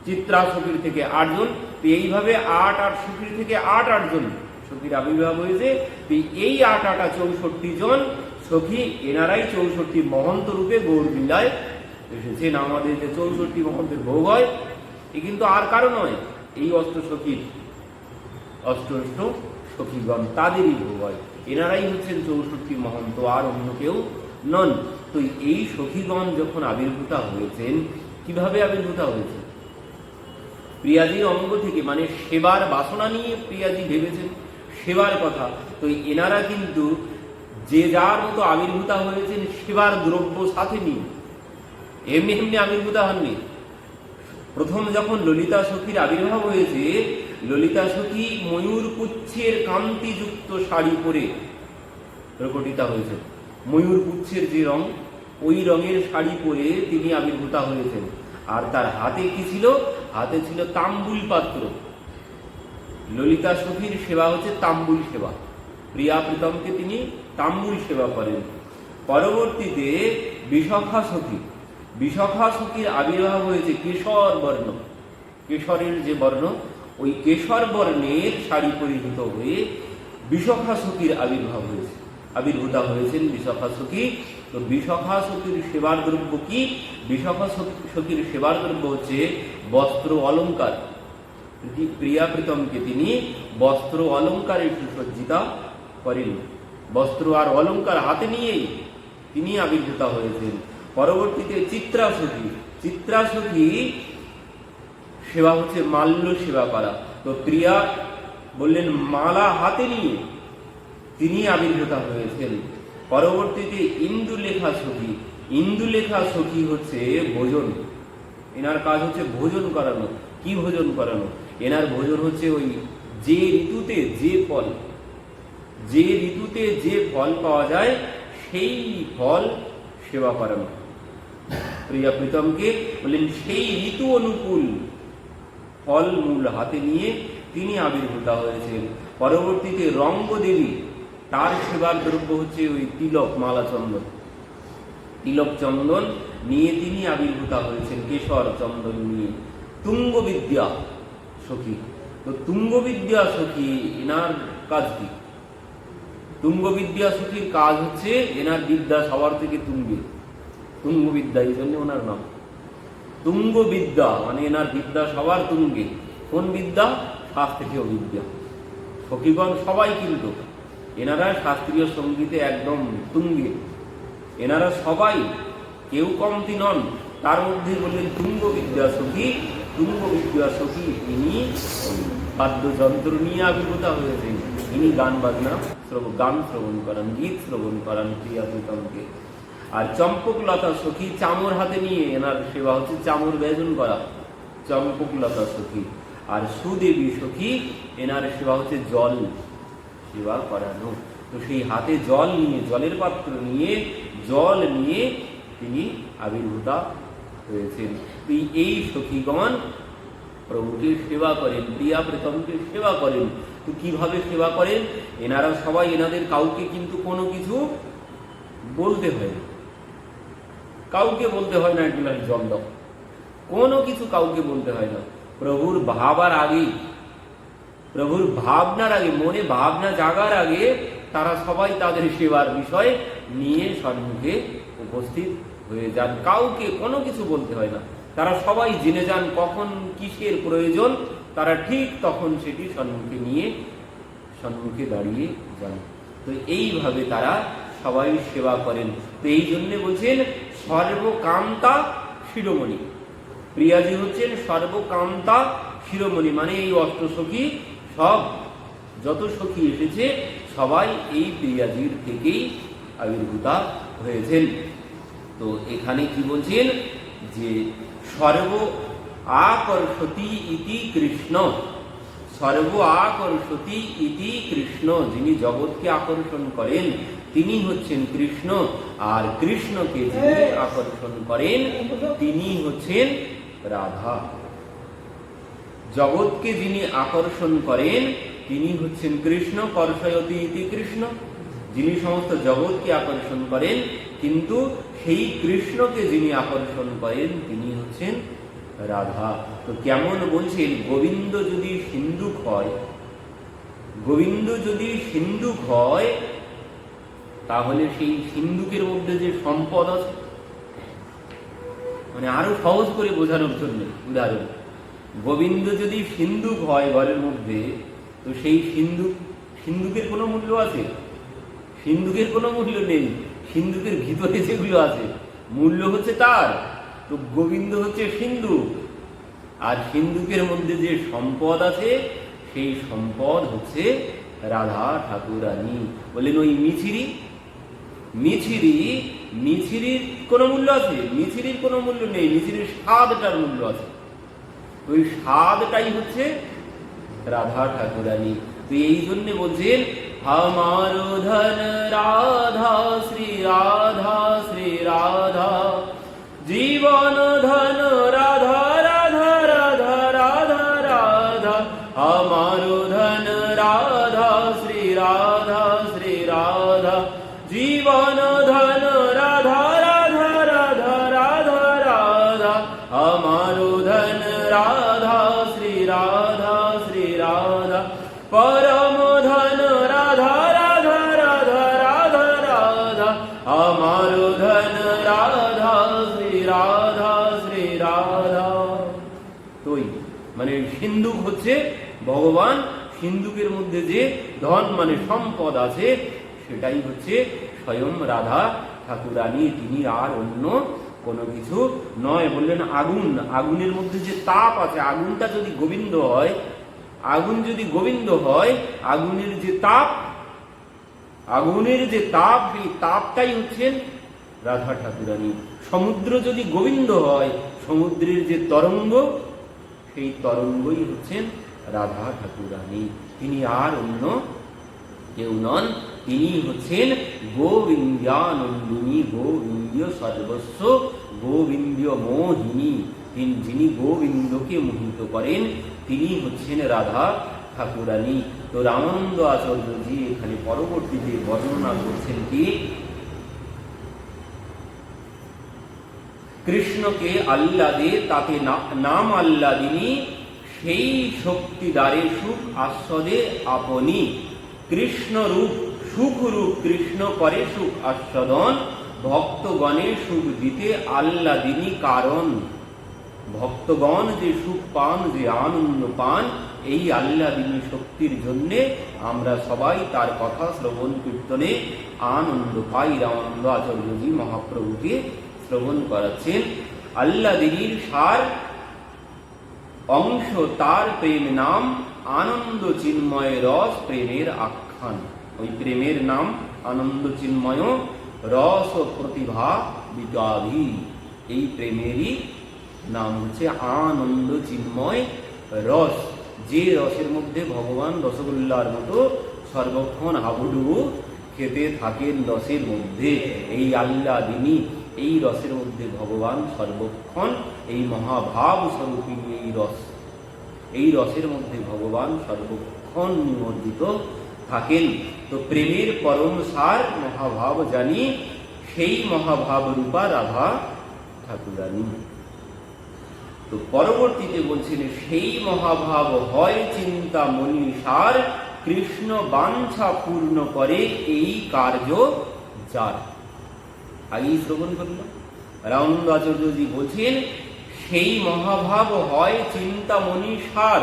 চিত্রা সখীর থেকে 8 জন, তো এইভাবে 8 সখীর থেকে 8 জন সখীর আবির্ভাব হয়েছে। এই 8 64 জন সখী, এনারাই 64 মহন্ত রূপে গৌরলীলায় এসেছেন। আমাদের যে 64 মহন্তের ভোগ হয় এ কিন্তু আর কারো নয়, এই অষ্টসখীর অষ্ট সখীগণ তাদেরই ভোগ হয়, এনারাই হচ্ছেন 64 মহন্ত, আর অন্য কেউ নন। তো এই সখীগণ যখন আবির্ভূতা হয়েছেন, কিভাবে আবির্ভূতা হয়েছে? প্রিয়াজির অঙ্গ থেকে, মানে সেবার বাসনা নিয়ে প্রিয়াজি ভেবেছেন সেবার কথা। তো এনারা কিন্তু যে যার মতো আবির্ভূতা হয়েছেন সেবার দ্রব্য সাথে নিয়ে, এমনি এমনি আবির্ভূতা হননি। প্রথম যখন ললিতা সখীর আবির্ভাব হয়েছে, ললিতা সখী ময়ূর পুচ্ছের কান্তিযুক্ত শাড়ি পরে প্রকটিতা হয়েছে। ময়ূর পুচ্ছের যে রং, ওই রঙের শাড়ি পরে তিনি আবির্ভূতা হয়েছেন। আর তার হাতে কি ছিল? হাতে ছিল তাম্বুল পাত্র। ললিতা সখীর সেবা হচ্ছে তাম্বুল সেবা, প্রিয়া প্রীতমকে তিনি তাম্বুল সেবা করেন। পরবর্তীতে বিশাখা সখীর আবির্ভাব হয়েছে কেশর বর্ণ, কেশরের যে বর্ণ, ওই কেশর বর্ণের শাড়ি পরিহিত হয়ে বিশাখা সখীর আবির্ভূতা হয়েছেন বিশাখা সখী। তো বিশাখা সখীর সেবার দ্রব্য কি? বিশাখা সখীর সেবার দ্রব্য হচ্ছে বস্ত্র অলঙ্কার। প্রিয়া প্রীতমকে তিনি বস্ত্র অলঙ্কারে সুসজ্জিতা করেন, বস্ত্র আর অলঙ্কার হাতে নিয়েই তিনি আবির্ভূতা হয়েছেন। পরবর্তীতে চিত্রা সখী সেবা হচ্ছে মাল্য সেবা করা। তো প্রিয়া বললেন মালা হাতে নিয়ে তিনি আবির্ভূতা হয়েছেন। পরবর্তীতে ইন্দুলেখা সখী হচ্ছে ভোজন, এনার কাজ হচ্ছে ভোজন করানো। কি ভোজন করানো? এনার ভোজন হচ্ছে ওই যে ঋতুতে যে ফল পাওয়া যায় সেই ফল সেবা করানো। প্রিয়া প্রীতমকে বললেন সেই ঋতু অনুকূল ফল মূল হাতে নিয়ে তিনি আবির্ভূতা হয়েছেন। পরবর্তীতে রঙ্গদেবী, তার সেবার দ্রব্য হচ্ছে ওই তিলক, মালা চন্দন, তিলক চন্দন নিয়ে তিনি আবির্ভূতা হয়েছেন, কেশর চন্দন নিয়ে। তুঙ্গবিদ্যা সখী, তো তুঙ্গবিদ্যা সখী এনার কাজ কি? তুঙ্গবিদ্যা সখীর কাজ হচ্ছে এনার বিদ্যা সবার থেকে তুঙ্গে, তুঙ্গবিদ্যা, এই জন্য ওনার নাম তুঙ্গবিদ্যা, মানে এনার বিদ্যা সবার তুঙ্গে। কোন বিদ্যা? শাস্ত্রীয় বিদ্যা। সখীগণ সবাই কিন্তু এনারা শাস্ত্রীয় সঙ্গীতে একদম তুঙ্গে, এনারা সবাই কেউ কমতি নন। তার মধ্যে বললেন তুঙ্গ বিদ্যা সখী, তুঙ্গ বিদ্যা সখী ইনি বাদ্যযন্ত্র নিয়ে আবির্ভূতা হয়েছেন। ইনি গান বাজনা গান শ্রবণ করান, গীত শ্রবণ করান প্রিয়া প্রীতমকে। আর চম্পকলতা সখী চামর হাতে নিয়ে এনার সেবা হচ্ছে চামর ব্যজন করা, চম্পকলতা সখী। আর সুদেবী সখী এনার সেবা হচ্ছে জল সেবা করানো। তো সেই হাতে জল নিয়ে, জলের পাত্র নিয়ে, জল নিয়ে তিনি আবির্ভূতা হয়েছেন। এই সখীগণ প্রভুকে সেবা করেন, প্রিয়া প্রীতমকে সেবা করেন। তো কিভাবে সেবা করেন? এনারা সবাই, এনাদের কাউকে কিন্তু কোনো কিছু বলতে হয় না, কাউকে বলতে হয় না এক গ্লাস জল দাও, কোনো কিছু কাউকে বলতে হয় না। প্রভুর ভাবার আগে, প্রভুর ভাবনার আগে, মনে ভাবনা জাগার আগে তারা সবাই তাদের সেবার বিষয় নিয়ে সম্মুখে উপস্থিত হয়ে যান। কাউকে কোনো কিছু বলতে হয় না, তারা সবাই জেনে যান কখন কিসের প্রয়োজন, তারা ঠিক তখন সেটি সম্মুখে নিয়ে সম্মুখে দাঁড়িয়ে যান। তো এইভাবে তারা সবাই সেবা করেন। তো এই জন্যে বলছেন সর্বকান্তা শিরোমণি। প্রিয়াজি হচ্ছেন সর্বকান্তা শিরোমণি, মানে এই অষ্টসখী সব যত সখী এসেছে সবাই এই প্রিয়াজির থেকেই আবির্ভূতা হয়েছেন। তো এখানে কি বলছেন যে সর্ব আকর্ষতি ইতি কৃষ্ণ, সর্ব আকর্ষতি ইতি কৃষ্ণ, যিনি জগৎকে আকর্ষণ করেন তিনি হচ্ছেন কৃষ্ণ। আর কৃষ্ণকে যিনি আকর্ষণ করেন তিনি হচ্ছেন রাধা। জগৎকে যিনি আকর্ষণ করেন তিনি হচ্ছেন কৃষ্ণ। কর্ষয়তি ইতি কৃষ্ণ, যিনি সমস্ত জগৎকে আকর্ষণ করেন, কিন্তু সেই কৃষ্ণকে যিনি আকর্ষণ করেন তিনি হচ্ছেন রাধা। তো কেমন বলছেন, গোবিন্দ যদি সিন্ধুক হয়, গোবিন্দ যদি সিন্ধুক হয় তাহলে সেই সিন্ধুকের মধ্যে যে সম্পদ আছে, মানে আরো সহজ করে বোঝানোর জন্য উদাহরণ, গোবিন্দ যদি সিন্ধুক হয় ঘরের মধ্যে, তো সেই সিন্ধুকের কোনো মূল্য আছে? সিন্ধুকের কোনো মূল্য নেই। সিন্ধুকের ভিতরে যেগুলো আছে মূল্য হচ্ছে তার। তো গোবিন্দ হচ্ছে সিন্ধুক, আর সিন্ধুকের মধ্যে যে সম্পদ আছে সেই সম্পদ হচ্ছে রাধা ঠাকুরানী। বললেন ওই মিছিরি, মিছিরি, মিছিরির কোনো মূল্য আছে? মিছিরির কোনো মূল্য নেই, মিছিরির স্বাদটার মূল্য আছে। ওই স্বাদটাই হচ্ছে রাধা ঠাকুরানী। তো এই জন্য বলছেন আমার ধন রাধা শ্রী রাধা, শ্রী রাধা জীবন ধন রাধা, রাধা রাধা রাধা রাধা, আমার ধন রাধা শ্রী রাধা, শ্রী রাধা জীবন ধন রাধা, রাধা রাধা রাধা রাধা, আমার ধন রাধা শ্রী রাধা, শ্রী রাধা পরম ধন রাধা, রাধা রাধা রাধা রাধা, আমার ধন রাধা শ্রী রাধা, শ্রী রাধা। তোই মানে সিন্ধুক হচ্ছে ভগবান, সিন্ধুকের মধ্যে যে ধন মানে সম্পদ আছে সেটাই হচ্ছে স্বয়ং রাধা ঠাকুরানী, তিনি আর অন্য কোনো কিছু নয়। বললেন আগুন, আগুনের মধ্যে যে তাপ আছে, আগুনটা যদি গোবিন্দ হয়, আগুন যদি গোবিন্দ হয়, আগুনের যে তাপ, আগুনের যে তাপ, সেই তাপটাই হচ্ছেন রাধা ঠাকুরানী। সমুদ্র যদি গোবিন্দ হয়, সমুদ্রের যে তরঙ্গ, সেই তরঙ্গই হচ্ছেন রাধা ঠাকুরানী। তিনি আর অন্য কেউ নন, তিনি হচ্ছেন গোবিন্দানন্দিনী, গোবিন্দীয় সর্বস্ব, গোবিন্দীয় মোহিনী। যিনি গোবিন্দকে মোহিত করেন তিনি হচ্ছেন রাধা ঠাকুরানী। তো রামানন্দ আচার্যজি এখানে পরবর্তীতে বর্ণনা করছেন কি কৃষ্ণকে আহ্লাদে তাতে নাম আহ্লাদিনী, সেই শক্তি দ্বারে সুখ আস্বাদে আপনি। কৃষ্ণ রূপ সুখ রূপ কৃষ্ণ করে সুখ আস্বাদন, ভক্তগণে সুখ দিতে আহ্লাদিনী কারণ। ভক্তগণ যে সুখ পান, যে আনন্দ পান, এই আল্লাদিনী শক্তির জন্যে আমরা সবাই তার কথা শ্রবণ কীর্তনে আনন্দ পাই। রামানন্দ আচার্যজি মহাপ্রভুকে শ্রবণ করাচ্ছেন। আল্লাদিনীর সার অংশ তার প্রেম নাম, আনন্দ চিন্ময় রস প্রেমের আখ্যান। ওই প্রেমের নাম আনন্দ চিন্ময় রস প্রতিভা বিকাধি। এই প্রেমেরই নাম হচ্ছে আনন্দ চিন্ময় রস, যে রসের মধ্যে ভগবান রসগোল্লার মতো সর্বক্ষণ হাবুডুবু খেতে থাকেন রসের মধ্যে। এই আল্লাদিনী, এই রসের মধ্যে ভগবান সর্বক্ষণ, এই মহাভাব স্বরূপিণী এই রস, এই রসের মধ্যে ভগবান সর্বক্ষণ নিমজ্জিত থাকেন। তো প্রেমের পরম সার মহাভাব জানি, সেই মহাভাব রূপা রাধা ঠাকুরানী। তো পরবর্তীতে বলছেন, সেই মহাভাব হয় চিন্তামণি সার, কৃষ্ণ বাঞ্ছা পূর্ণ করে এই কার্য যার। আগেই শ্রবণ করলাম, রামানন্দ আচার্যজি বলছেন সেই মহাভাব হয় চিন্তামণি সার।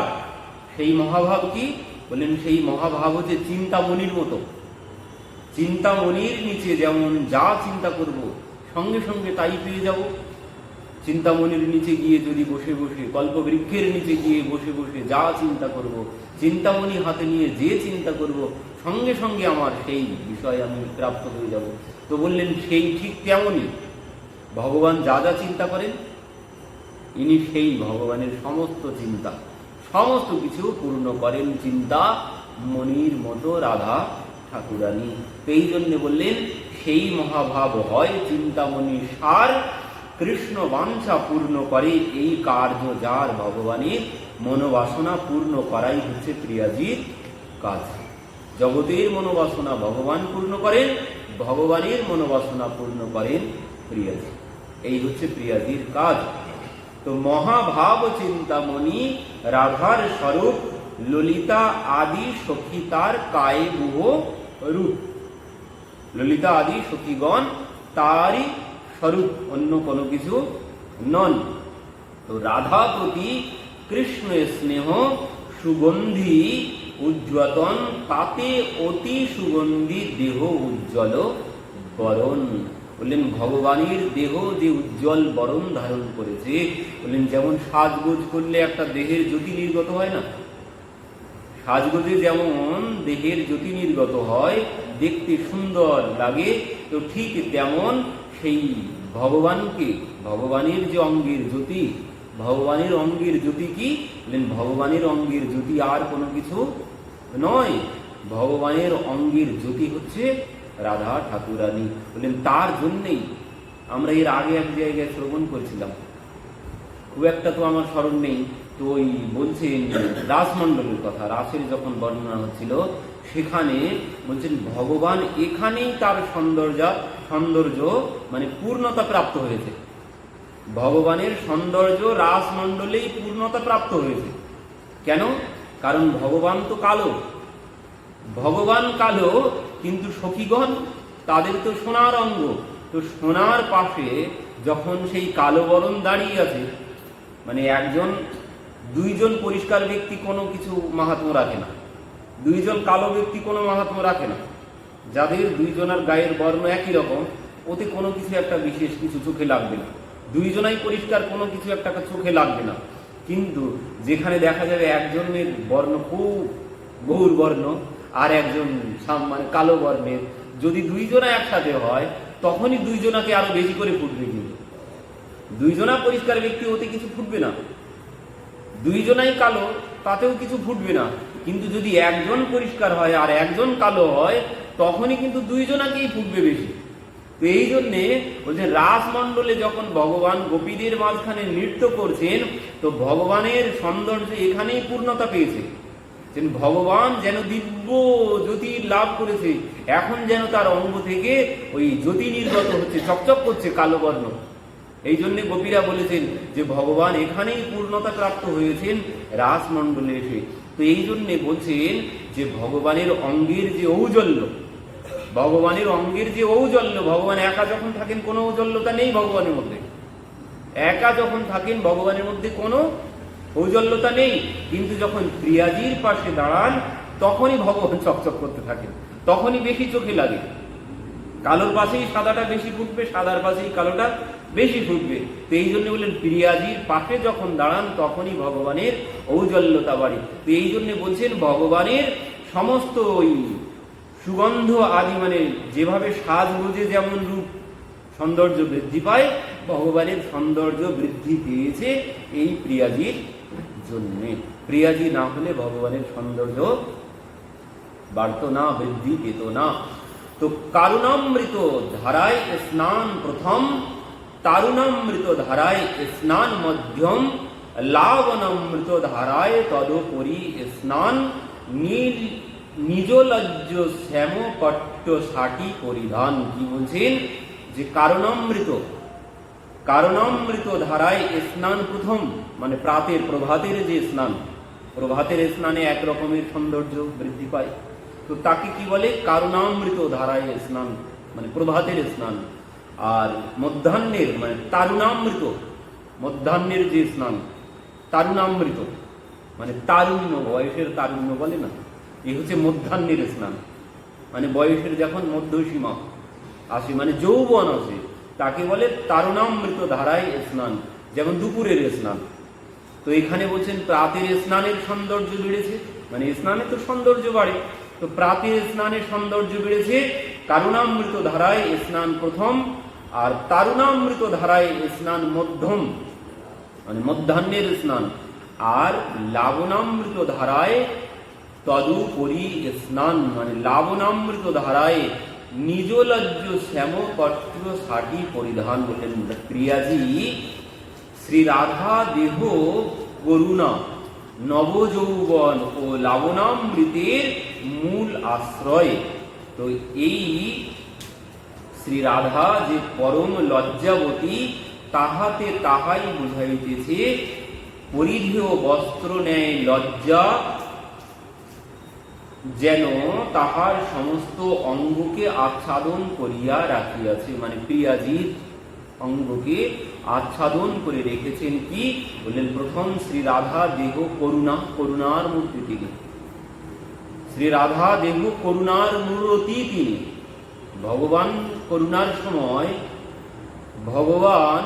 সেই মহাভাব কি বলেন? সেই মহাভাব হচ্ছে চিন্তামণির মতো। চিন্তামণির নিচে যেমন যা চিন্তা করব সঙ্গে সঙ্গে তাই পেয়ে যাব। চিন্তামণির নিচে গিয়ে যদি বসে বসে, কল্পবৃক্ষের নিচে গিয়ে বসে বসে যা চিন্তা করব, চিন্তামণি হাতে নিয়ে যে চিন্তা করব, সঙ্গে সঙ্গে আমার সেই বিষয়ে আমি প্রাপ্ত হয়ে যাব। তো বললেন সেই ঠিক তেমনই ভগবান যা যা চিন্তা করেন, ইনি সেই ভগবানের সমস্ত চিন্তা, সমস্ত কিছু পূর্ণ করেন চিন্তা মণির মতো রাধা ঠাকুরানী। তো এই জন্য বললেন সেই মহাভাব হয় চিন্তামণি সার, কৃষ্ণ বাঞ্ছা পূর্ণ করে এই কার্য যার। ভগবানের মনোবাসনা পূর্ণ করাই হচ্ছে প্রিয়াজির কাজ। জগতের মনোবাসনা ভগবান পূর্ণ করেন, ভগবানের মনোবাসনা পূর্ণ করেন প্রিয়াজি। এই হচ্ছে প্রিয়াজির কাজ। তো মহাভাব চিন্তামণি রাধার স্বরূপ, ললিতা আদি সখী তার কায়ে গুহ রূপ। ললিতা আদি সখীগণ তারই স্বরূপ, অন্য কোনো কিছু নন। তো রাধা প্রতি কৃষ্ণ স্নেহ সুগন্ধি উজ্জ্বতন, তাতে অতি সুগন্ধি দেহ উজ্জ্বল বরণ। বললেন ভগবানের দেহ যে উজ্জ্বল বরণ ধারণ করেছে, বললেন যেমন সাজগোজ করলে একটা দেহের জ্যোতি নির্গত হয় না, সাজগোজে যেমন দেহের জ্যোতি নির্গত হয়, দেখতে সুন্দর লাগে, তো ঠিক তেমন সেই ভগবানকে, ভগবানের যে অঙ্গের জ্যোতি, ভগবানের অঙ্গের জ্যোতি কি বললেন? ভগবানের অঙ্গের জ্যোতি আর কোনো কিছু নয়, ভগবানের অঙ্গের জ্যোতি হচ্ছে রাধা ঠাকুরানী। বললেন তার জন্যেই আমরা এর আগে এক জায়গায় শ্রবণ করেছিলাম, খুব একটা তো আমার স্মরণ নেই, তো ওই বলছেন রাসমণ্ডলের কথা, রাসের যখন বর্ণনা হচ্ছিল সেখানে বলছেন ভগবান এখানেই তার সৌন্দর্য মানে পূর্ণতা প্রাপ্ত হয়েছে। ভগবানের সৌন্দর্য রাসমণ্ডলেই পূর্ণতা প্রাপ্ত হয়েছে। কেন? কারণ ভগবান তো কালো, ভগবান কালো, কিন্তু সখীগণ তাদের তো সোনার অঙ্গ। তো সোনার পাশে যখন সেই কালো বরণ দাঁড়িয়ে আছে, মানে দুইজন পরিষ্কার ব্যক্তি কোনো কিছু মাহাত্ম্য রাখে না, দুইজন কালো ব্যক্তি কোনো মাহাত্ম্য রাখে না। যাদের দুইজনের গায়ের বর্ণ একই রকম, ওতে কোনো কিছু একটা বিশেষ কিছু চোখে লাগবে না, দুইজনাই পরিষ্কার, কোনো কিছু একটা চোখে লাগবে না। কিন্তু যেখানে দেখা যাবে একজনের বর্ণ খুব গৌর বর্ণ আর একজন মানে কালো বর্ণের, যদি দুইজনা একসাথে হয় তখনই দুইজনাকে আরো বেশি করে ফুটবে। কিন্তু দুইজনা পরিষ্কার ব্যক্তি, ওতে কিছু ফুটবে না। দুইজনাই কালো, তাতেও কিছু ফুটবে না। কিন্তু যদি একজন পরিষ্কার হয় আর একজন কালো হয়, তখনই কিন্তু দুইজনাকেই ফুটবে বেশি। তো এই জন্যে বলছেন রাসমণ্ডলে যখন ভগবান গোপীদের মাঝখানে নৃত্য করছেন, তো ভগবানের সৌন্দর্য এখানেই পূর্ণতা পেয়েছে। ভগবান যেন দিব্য জ্যোতি লাভ করেছে, এখন যেন তার অঙ্গ থেকে ওই জ্যোতি নির্গত হচ্ছে, চকচক করছে কালো বর্ণ। এই জন্য গোপীরা বলেছেন যে ভগবান এখানেই পূর্ণতা প্রাপ্ত হয়েছেন রাসমণ্ডলে এসে। তো এই জন্যে বলছেন যে ভগবানের অঙ্গের যে ঔজ্জ্বল্য, ভগবানের অঙ্গের যে ঔজ্জ্বল্য, ভগবান একা যখন থাকেন কোনো ঔজ্জ্বল্যতা নেই ভগবানের মধ্যে, একা যখন থাকেন ভগবানের মধ্যে কোনো ঔজ্জ্বল্যতা নেই, কিন্তু যখন প্রিয়াজির পাশে দাঁড়ান তখনই ভগবান চকচক করতে থাকেন, তখনই বেশি চোখে লাগে। কালোর পাশেই সাদাটা বেশি ফুটবে, সাদার পাশেই কালোটা বেশি ফুটবে। তো এই জন্য বললেন প্রিয়াজির পাশে যখন দাঁড়ান তখনই ভগবানের ঔজ্জ্বল্যতা বাড়ে। তো এই জন্য বলছেন ভগবানের সমস্ত ওই সুগন্ধ আদি, মানে যেভাবে সাজগোজে যেমন রূপ সৌন্দর্য বৃদ্ধি পায়, ভগবানের সৌন্দর্য বৃদ্ধি পেয়েছে এই প্রিয়াজির জন্যে। প্রিয়াজি না হলে ভগবানের সৌন্দর্য বাড়তো না, বৃদ্ধি পেত না। তো কারুণামৃত ধারায় স্নান প্রথম, তারুণামৃত ধারায় স্নান মধ্যম, লাবণামৃত ধারায় তদুপরি স্নান, নীল নিজ লজ্জ শ্যাম পট্ট ষাটি পরিধান। কি বলছেন? যে কারণামৃত ধারায় স্নান প্রথম, মানে প্রাতের প্রভাতের যে স্নান, প্রভাতের স্নানে এক রকমের সৌন্দর্য বৃদ্ধি পায়। তো তাকে কি বলে? কারণামৃত ধারায় স্নান, মানে প্রভাতের স্নান। আর মধ্যাহ্নের মানে তারুণামৃত, মধ্যাহ্নের যে স্নান তারুণামৃত, মানে তারুণ্য, বয়সের তারুণ্য বলে না, এই হচ্ছে মধ্যাহ্নের স্নান। মানে বয়সের যখন মধ্যসীমা আসে, মানে যৌবন আসে, তাকে বলে তারুণামৃত ধারায় স্নান, যেমন দুপুরের স্নান। তো এখানে বলছেন প্রাতের স্নানের সৌন্দর্য বেড়েছে, মানে স্নানে তো সৌন্দর্য বাড়ে, তো প্রাতের স্নানের সৌন্দর্য বেড়েছে। কারুণামৃত ধারায় স্নান প্রথম, আর তারুণামৃত ধারায় স্নান মধ্যম, মানে মধ্যাহ্নের স্নান। আর লাবণামৃত ধারায় তদুপরি স্নান, মানে লাবণামৃত ধারায় নিজ লজ্জ শ্যাম পট্ট ষাটি পরিধান। বলেন প্রিয়াজি শ্রী রাধা দেহ করুণা নবযৌবন ও লাবণামৃতের মূল আশ্রয়। তো এই শ্রী রাধা যে পরম লজ্জাবতী, তাহাতে তাহাই বুঝাইতেছে পরিধেয় বস্ত্র ন্যায় লজ্জা যেন তাহার সমস্ত অঙ্গকে আচ্ছাদন করিয়া রাখিয়াছে। মানে প্রিয়াজির অঙ্গকে আচ্ছাদন করে রেখেছেন। কি বললেন? প্রথম শ্রী রাধা দেহ করুণা, করুণার মূর্তি তিনি। শ্রী রাধা দেহ করুণার মূর্তি তিনি। ভগবান করুণার সময় ভগবান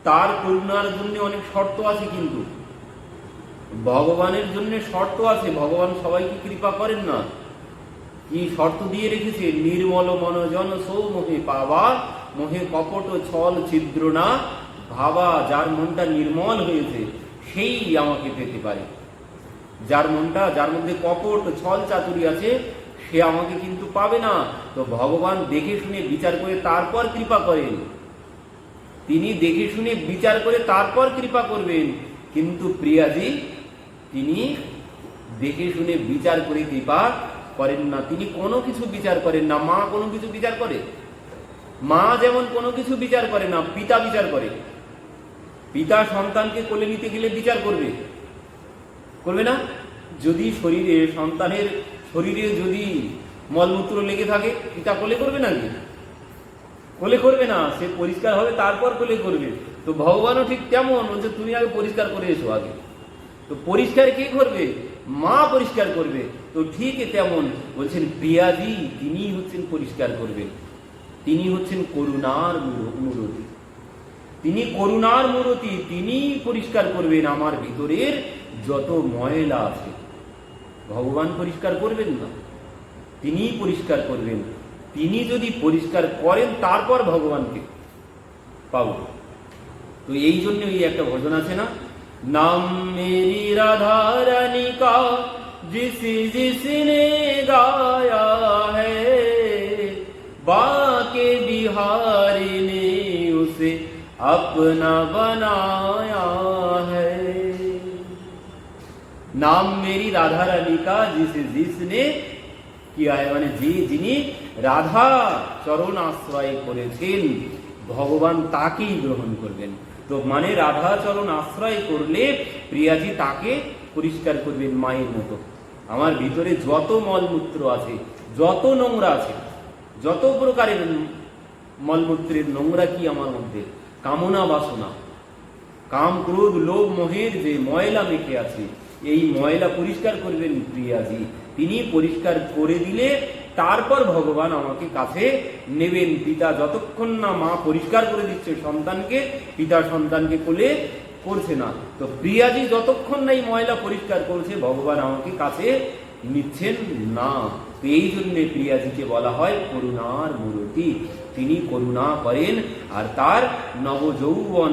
তার করুণার জন্য অনেক শর্ত আছে, কিন্তু ভগবানের জন্য শর্ত আছে। ভগবান সবাইকে কৃপা করেন না। কি শর্ত দিয়ে রেখেছে? নির্মল মনজন সৌ মোহে পাওয়া, মোহে কপট ছল ছিদ্র না ভাবা। যার মনটা নির্মল হয়েছে সেই আমাকে পেতে পারে। যার মধ্যে কপট ছল চাতুরি আছে সে আমাকে কিন্তু পাবে না। তো ভগবান দেখে শুনে বিচার করে তারপর কৃপা করেন। তিনি দেখে শুনে বিচার করে তারপর কৃপা করবেন। কিন্তু প্রিয়াজি তিনি দেখে শুনে বিচার করে কৃপা করেন না। তিনি কোনো কিছু বিচার করেন না। মা কোনো কিছু বিচার করে? মা যেমন কোনো কিছু বিচার করে না, পিতা বিচার করে। পিতা সন্তানকে কোলে নিতে গেলে বিচার করবে, করবে না? যদি সন্তানের শরীরে যদি মলমূত্র লেগে থাকে, পিতা কোলে করবে নাকি? কোলে করবে না। সে পরিষ্কার হবে তারপর কোলে করবে। তো ভগবানও ঠিক তেমন বলছে, তুমি আগে পরিষ্কার করে এসো আগে। তো পরিষ্কার কে করবে? মা পরিষ্কার করবে। তো ঠিক তেমন বলছেন প্রিয়াজি তিনি হচ্ছেন পরিষ্কার করবেন। তিনি হচ্ছেন করুণার মূরতি। তিনি করুণার মূরতি, তিনি পরিষ্কার করবেন আমার ভিতরের যত ময়লা আছে। ভগবান পরিষ্কার করবেন না, তিনি পরিষ্কার করবেন। তিনি যদি পরিষ্কার করেন তারপর ভগবানকে পাব। তো এই জন্য এই একটা ভজন আছে না, নাম মেরি রাধা রানী কা जिसने गाया है, बाके बिहारी ने उसे अपना बनाया है। नाम मेरी राधा रानी का जिसने किया है, মানে যিনি রাধা চরণ আশ্রয় করেছেন ভগবান তাকেই গ্রহণ করবেন। তো মানে রাধা চরণ আশ্রয় করলে প্রিয়াজি তাকে পরিষ্কার করবেন মায়ের মতো। আমার ভিতরে যত মলমূত্র আছে, যত নোংরা আছে, যত প্রকারের মলমূত্রের নোংরা কি আমার মধ্যে, কামনা বাসনা, কাম ক্রোধ লোভ মোহের যে ময়লা মেখে আছে, এই ময়লা পরিষ্কার করবেন প্রিয়াজি। তিনি পরিষ্কার করে দিলে তারপর ভগবান আমাকে কাছে নেবেন। পিতা যতক্ষণ না মা পরিষ্কার করে দিচ্ছে সন্তানকে, পিতা সন্তানকে কোলে করছে না। তো প্রিয়াজি যতক্ষণ না এই ময়লা পরিষ্কার করছে, ভগবান আমাকে কাছে নিচ্ছেন না। তো এই জন্যে প্রিয়াজিকে বলা হয় করুণার মূরতি। তিনি করুণা করেন আর তার নবযৌবন